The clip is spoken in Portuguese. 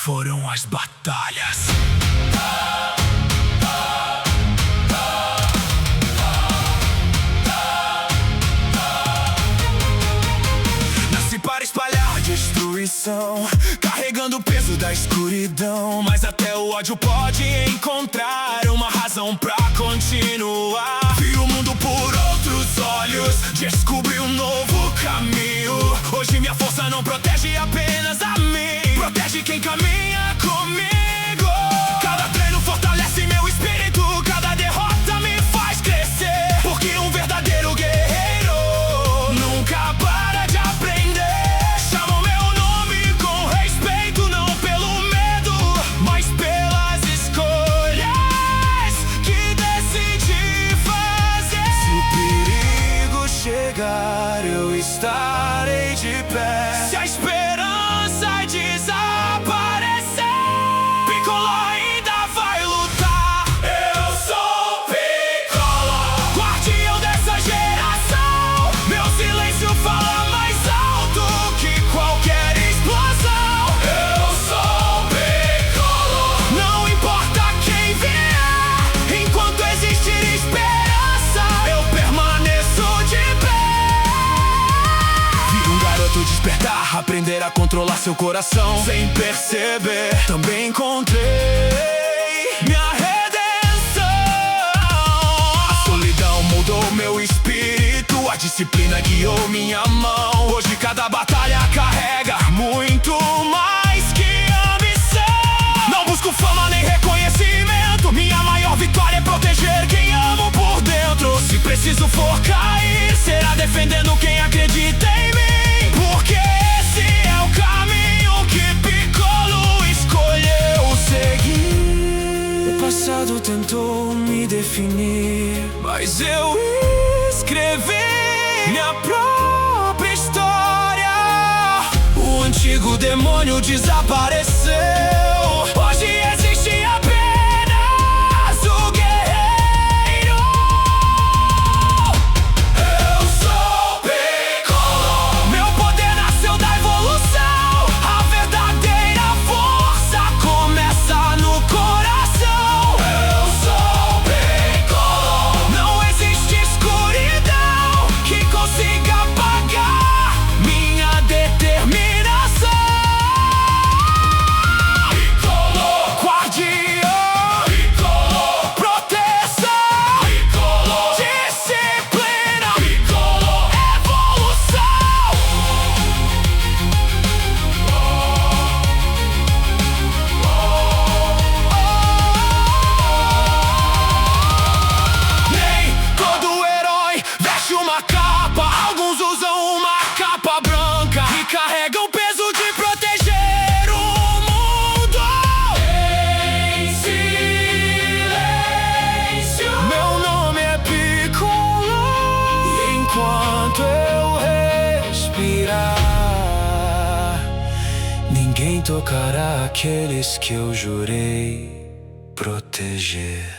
foram as batalhas. Nasci para espalhar destruição, carregando o peso da escuridão. Mas até o ódio pode encontrar uma razão pra continuar. Vi o mundo por outros olhos, descobri um novo caminho. Hoje minha força não protege apenas a mim, protege quem caminha comigo. Cada treino fortalece meu espírito, cada derrota me faz crescer. Porque um verdadeiro guerreiro nunca para de aprender. Chamam meu nome com respeito, não pelo medo, mas pelas escolhas que decidi fazer. Se o perigo chegar, eu estarei de pé. Se a esperança desaparecer, Piccolo ainda vai lutar. Eu sou Piccolo, guardião dessa geração. Meu silêncio fala mais alto que qualquer explosão. Eu sou Piccolo, não importa quem vier, enquanto existir esperança, eu permaneço de pé. Vi um garoto despertar, aprender a controlar seu coração sem perceber. Também encontrei minha redenção. A solidão moldou meu espírito, a disciplina guiou minha mão. Hoje cada batalha carrega muito mais que ambição. Não busco fama nem reconhecimento, minha maior vitória é proteger quem amo por dentro. Se preciso for cair, será defendendo quem acredita em mim. Porque esse é o caminho que Piccolo escolheu seguir. O passado tentou me definir, mas eu escrevi minha própria história. O antigo demônio desapareceu. Hoje existe apenas o guerreiro. Eu sou Piccolo, meu poder nasceu da evolução. A verdadeira força começa no coração. Eu sou Piccolo, não existe escuridão que consiga apagar minha determinação. Piccolo, guardião, Piccolo, proteção, Piccolo, disciplina, Piccolo, evolução. Nem todo herói veste uma capa, alguns usam uma capa branca e carregam o peso de proteger o mundo. Em silêncio, meu nome é Piccolo, e enquanto eu respirar, ninguém tocará aqueles que eu jurei proteger.